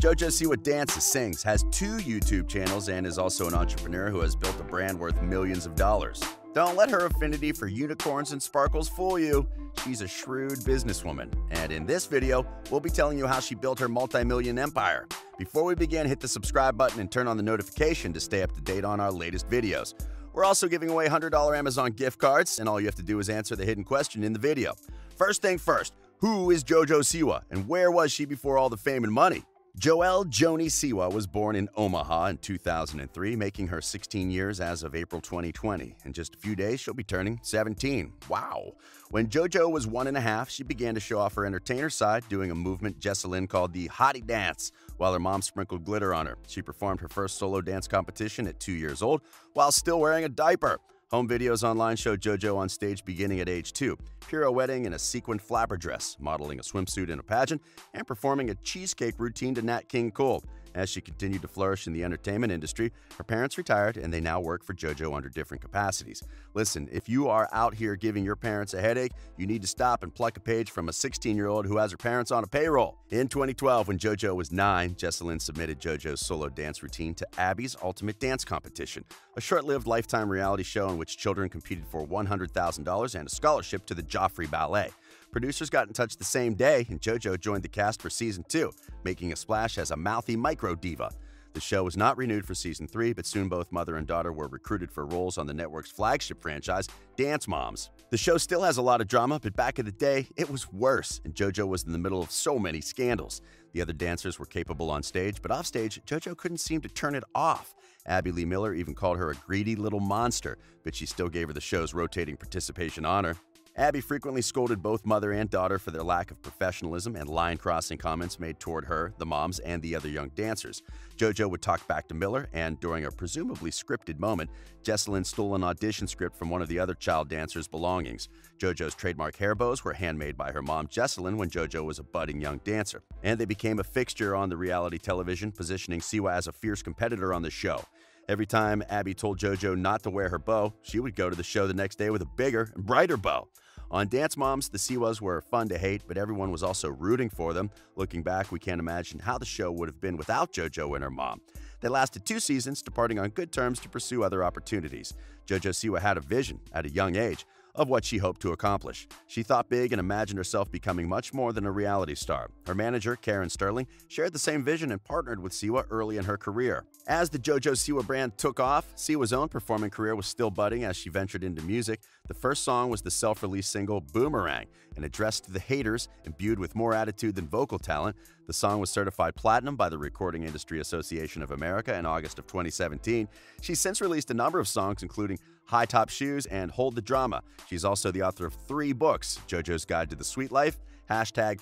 Jojo Siwa dances, sings, has 2 YouTube channels, and is also an entrepreneur who has built a brand worth millions of dollars. Don't let her affinity for unicorns and sparkles fool you. She's a shrewd businesswoman, and in this video, we'll be telling you how she built her multi-million empire. Before we begin, hit the subscribe button and turn on the notification to stay up to date on our latest videos. We're also giving away $100 Amazon gift cards, and all you have to do is answer the hidden question in the video. First thing first, who is Jojo Siwa, and where was she before all the fame and money? Joelle Joni Siwa was born in Omaha in 2003, making her 16 years as of April 2020. In just a few days, she'll be turning 17. Wow! When Jojo was 1.5, she began to show off her entertainer side, doing a movement Jessalyn called the Hottie Dance, while her mom sprinkled glitter on her. She performed her first solo dance competition at 2 years old, while still wearing a diaper. Home videos online show Jojo on stage beginning at age 2, pirouetting in a sequined flapper dress, modeling a swimsuit in a pageant, and performing a cheesecake routine to Nat King Cole. As she continued to flourish in the entertainment industry, her parents retired and they now work for Jojo under different capacities. Listen, if you are out here giving your parents a headache, you need to stop and pluck a page from a 16-year-old who has her parents on a payroll. In 2012, when Jojo was 9, Jessalyn submitted Jojo's solo dance routine to Abby's Ultimate Dance Competition, a short-lived Lifetime reality show in which children competed for $100,000 and a scholarship to the Joffrey Ballet. Producers got in touch the same day, and Jojo joined the cast for Season 2, making a splash as a mouthy micro-diva. The show was not renewed for Season 3, but soon both mother and daughter were recruited for roles on the network's flagship franchise, Dance Moms. The show still has a lot of drama, but back in the day, it was worse, and Jojo was in the middle of so many scandals. The other dancers were capable on stage, but offstage, Jojo couldn't seem to turn it off. Abby Lee Miller even called her a greedy little monster, but she still gave her the show's rotating participation honor. Abby frequently scolded both mother and daughter for their lack of professionalism and line-crossing comments made toward her, the moms, and the other young dancers. Jojo would talk back to Miller, and during a presumably scripted moment, Jessalyn stole an audition script from one of the other child dancers' belongings. Jojo's trademark hair bows were handmade by her mom, Jessalyn, when Jojo was a budding young dancer, and they became a fixture on the reality television, positioning Siwa as a fierce competitor on the show. Every time Abby told Jojo not to wear her bow, she would go to the show the next day with a bigger and brighter bow. On Dance Moms, the Siwas were fun to hate, but everyone was also rooting for them. Looking back, we can't imagine how the show would have been without Jojo and her mom. They lasted 2 seasons, departing on good terms to pursue other opportunities. Jojo Siwa had a vision, at a young age, of what she hoped to accomplish. She thought big and imagined herself becoming much more than a reality star. Her manager, Karen Sterling, shared the same vision and partnered with Siwa early in her career. As the Jojo Siwa brand took off, Siwa's own performing career was still budding as she ventured into music. The first song was the self-released single Boomerang, and addressed to the haters, imbued with more attitude than vocal talent. The song was certified platinum by the Recording Industry Association of America in August of 2017. She's since released a number of songs, including High Top Shoes and Hold the Drama. She's also the author of 3 books, JoJo's Guide to the Sweet Life,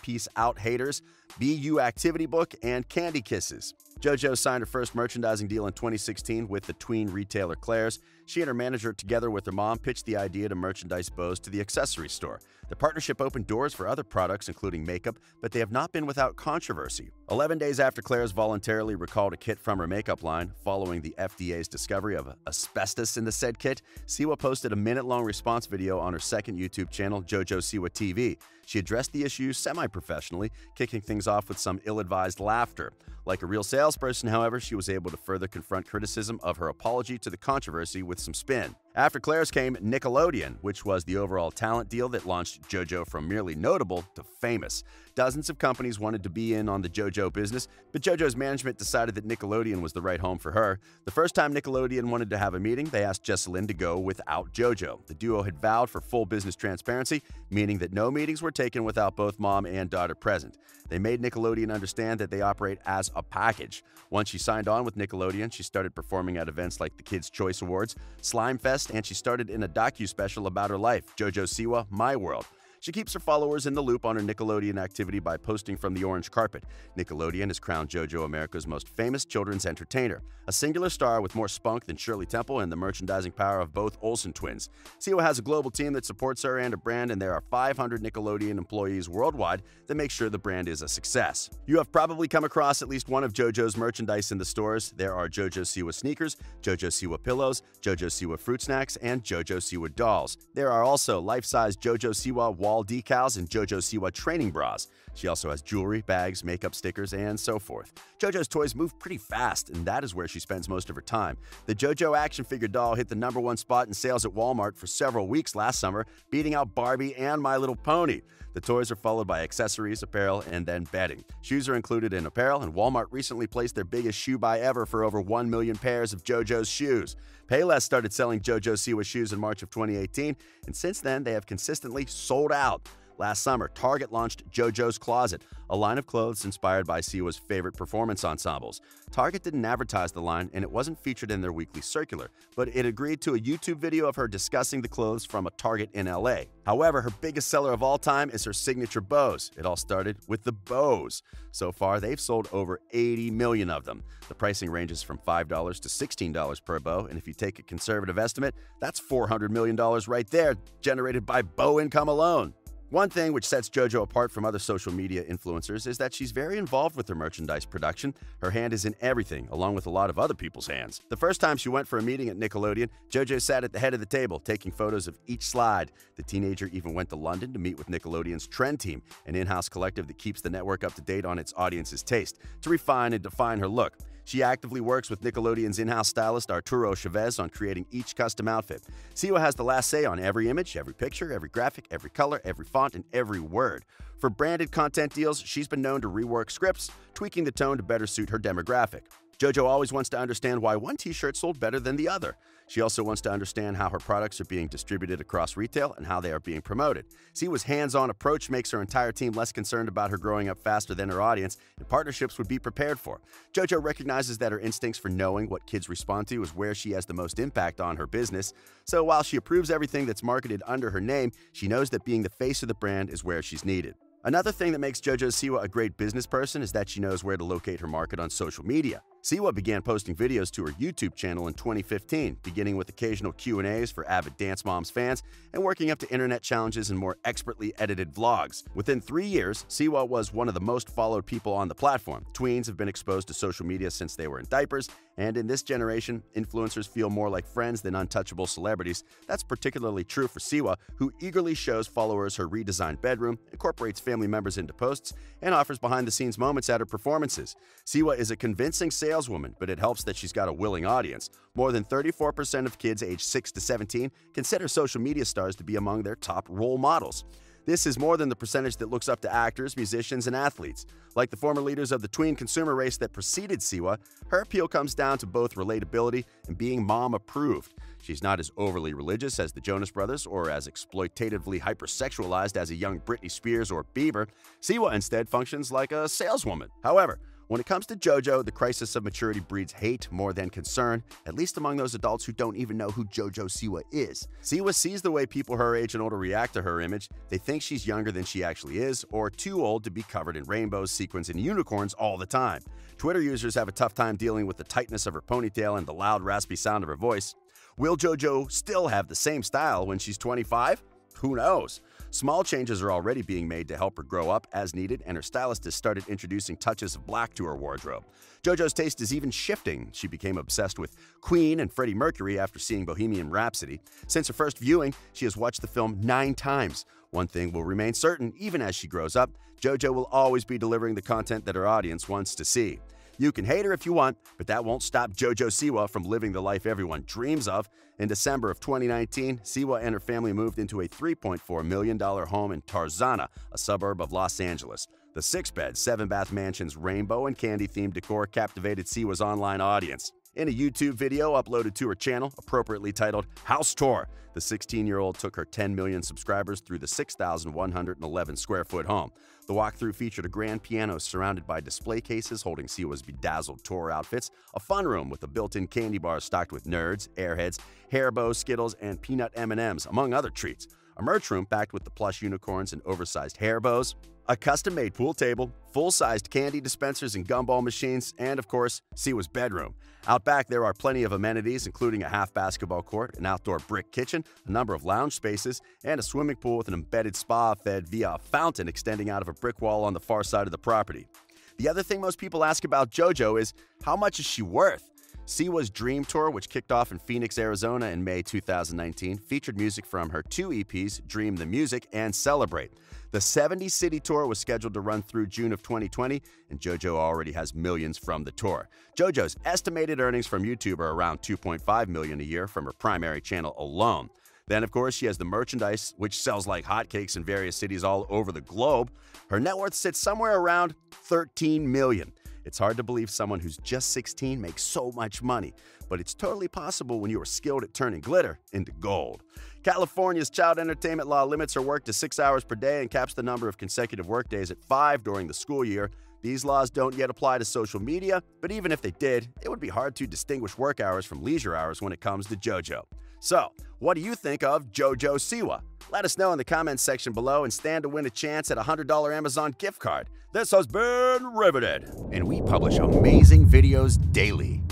#Peace Out Haters, BU Activity Book, and Candy Kisses. JoJo signed her first merchandising deal in 2016 with the tween retailer Claire's. She and her manager, together with her mom, pitched the idea to merchandise bows to the accessory store. The partnership opened doors for other products, including makeup, but they have not been without controversy. 11 days after Claire's voluntarily recalled a kit from her makeup line, following the FDA's discovery of asbestos in the said kit, Siwa posted a minute-long response video on her second YouTube channel, Jojo Siwa TV. She addressed the issue semi-professionally, kicking things off with some ill-advised laughter. Like a real salesperson, however, she was able to further confront criticism of her apology to the controversy with some spin. After Claire's came Nickelodeon, which was the overall talent deal that launched JoJo from merely notable to famous. Dozens of companies wanted to be in on the JoJo business, but JoJo's management decided that Nickelodeon was the right home for her. The first time Nickelodeon wanted to have a meeting, they asked Jessalyn to go without JoJo. The duo had vowed for full business transparency, meaning that no meetings were taken without both mom and daughter present. They made Nickelodeon understand that they operate as a package. Once she signed on with Nickelodeon, she started performing at events like the Kids' Choice Awards, Slime Fest, and she started in a docu-special about her life, Jojo Siwa, My World. She keeps her followers in the loop on her Nickelodeon activity by posting from the orange carpet. Nickelodeon has crowned JoJo America's most famous children's entertainer, a singular star with more spunk than Shirley Temple and the merchandising power of both Olsen twins. Siwa has a global team that supports her and a brand, and there are 500 Nickelodeon employees worldwide that make sure the brand is a success. You have probably come across at least one of JoJo's merchandise in the stores. There are Jojo Siwa sneakers, Jojo Siwa pillows, Jojo Siwa fruit snacks, and Jojo Siwa dolls. There are also life-size Jojo Siwa wall decals and Jojo Siwa training bras. She also has jewelry, bags, makeup, stickers, and so forth. JoJo's toys move pretty fast, and that is where she spends most of her time. The JoJo action figure doll hit the #1 spot in sales at Walmart for several weeks last summer, beating out Barbie and My Little Pony. The toys are followed by accessories, apparel, and then bedding. Shoes are included in apparel, and Walmart recently placed their biggest shoe buy ever for over 1 million pairs of JoJo's shoes. Payless started selling Jojo Siwa shoes in March of 2018, and since then they have consistently sold out. Last summer, Target launched JoJo's Closet, a line of clothes inspired by Siwa's favorite performance ensembles. Target didn't advertise the line, and it wasn't featured in their weekly circular, but it agreed to a YouTube video of her discussing the clothes from a Target in LA. However, her biggest seller of all time is her signature bows. It all started with the bows. So far, they've sold over 80 million of them. The pricing ranges from $5 to $16 per bow, and if you take a conservative estimate, that's $400 million right there, generated by bow income alone. One thing which sets JoJo apart from other social media influencers is that she's very involved with her merchandise production. Her hand is in everything, along with a lot of other people's hands. The first time she went for a meeting at Nickelodeon, JoJo sat at the head of the table, taking photos of each slide. The teenager even went to London to meet with Nickelodeon's Trend Team, an in-house collective that keeps the network up to date on its audience's taste, to refine and define her look. She actively works with Nickelodeon's in-house stylist Arturo Chavez on creating each custom outfit. Siwa has the last say on every image, every picture, every graphic, every color, every font, and every word. For branded content deals, she's been known to rework scripts, tweaking the tone to better suit her demographic. JoJo always wants to understand why one t-shirt sold better than the other. She also wants to understand how her products are being distributed across retail and how they are being promoted. Siwa's hands-on approach makes her entire team less concerned about her growing up faster than her audience, and partnerships would be prepared for. JoJo recognizes that her instincts for knowing what kids respond to is where she has the most impact on her business. So while she approves everything that's marketed under her name, she knows that being the face of the brand is where she's needed. Another thing that makes Jojo Siwa a great business person is that she knows where to locate her market on social media. Siwa began posting videos to her YouTube channel in 2015, beginning with occasional Q&As for avid Dance Moms fans and working up to internet challenges and more expertly edited vlogs. Within 3 years, Siwa was one of the most followed people on the platform. Tweens have been exposed to social media since they were in diapers, and in this generation, influencers feel more like friends than untouchable celebrities. That's particularly true for Siwa, who eagerly shows followers her redesigned bedroom, incorporates family members into posts, and offers behind-the-scenes moments at her performances. Siwa is a convincing saleswoman, but it helps that she's got a willing audience. More than 34% of kids aged 6 to 17 consider social media stars to be among their top role models. This is more than the percentage that looks up to actors, musicians, and athletes. Like the former leaders of the tween consumer race that preceded Siwa, her appeal comes down to both relatability and being mom-approved. She's not as overly religious as the Jonas Brothers or as exploitatively hypersexualized as a young Britney Spears or Bieber. Siwa instead functions like a saleswoman. However, when it comes to JoJo, the crisis of maturity breeds hate more than concern, at least among those adults who don't even know who Jojo Siwa is. Siwa sees the way people her age and older react to her image. They think she's younger than she actually is, or too old to be covered in rainbows, sequins, and unicorns all the time. Twitter users have a tough time dealing with the tightness of her ponytail and the loud, raspy sound of her voice. Will JoJo still have the same style when she's 25? Who knows? Small changes are already being made to help her grow up as needed, and her stylist has started introducing touches of black to her wardrobe. JoJo's taste is even shifting. She became obsessed with Queen and Freddie Mercury after seeing Bohemian Rhapsody. Since her first viewing, she has watched the film 9 times. One thing will remain certain, even as she grows up, JoJo will always be delivering the content that her audience wants to see. You can hate her if you want, but that won't stop Jojo Siwa from living the life everyone dreams of. In December of 2019, Siwa and her family moved into a $3.4 million home in Tarzana, a suburb of Los Angeles. The 6-bed, 7-bath mansion's rainbow and candy-themed decor captivated Siwa's online audience. In a YouTube video uploaded to her channel, appropriately titled House Tour, the 16-year-old took her 10 million subscribers through the 6,111 square foot home. The walkthrough featured a grand piano surrounded by display cases holding Siwa's bedazzled tour outfits, a fun room with a built-in candy bar stocked with Nerds, Airheads, Haribo, Skittles, and peanut M&Ms, among other treats, a merch room packed with the plush unicorns and oversized Haribos, a custom-made pool table, full-sized candy dispensers and gumball machines, and, of course, Siwa's bedroom. Out back, there are plenty of amenities, including a half basketball court, an outdoor brick kitchen, a number of lounge spaces, and a swimming pool with an embedded spa fed via a fountain extending out of a brick wall on the far side of the property. The other thing most people ask about JoJo is, how much is she worth? Siwa's Dream Tour, which kicked off in Phoenix, Arizona in May 2019, featured music from her 2 EPs, Dream the Music and Celebrate. The 70-city tour was scheduled to run through June of 2020, and JoJo already has millions from the tour. JoJo's estimated earnings from YouTube are around $2.5 million a year from her primary channel alone. Then, of course, she has the merchandise, which sells like hotcakes in various cities all over the globe. Her net worth sits somewhere around $13 million. It's hard to believe someone who's just 16 makes so much money, but it's totally possible when you are skilled at turning glitter into gold. California's child entertainment law limits her work to 6 hours per day and caps the number of consecutive workdays at 5 during the school year. These laws don't yet apply to social media, but even if they did, it would be hard to distinguish work hours from leisure hours when it comes to JoJo. So, what do you think of Jojo Siwa? Let us know in the comments section below and stand to win a chance at a $100 Amazon gift card. This has been Riveted, and we publish amazing videos daily.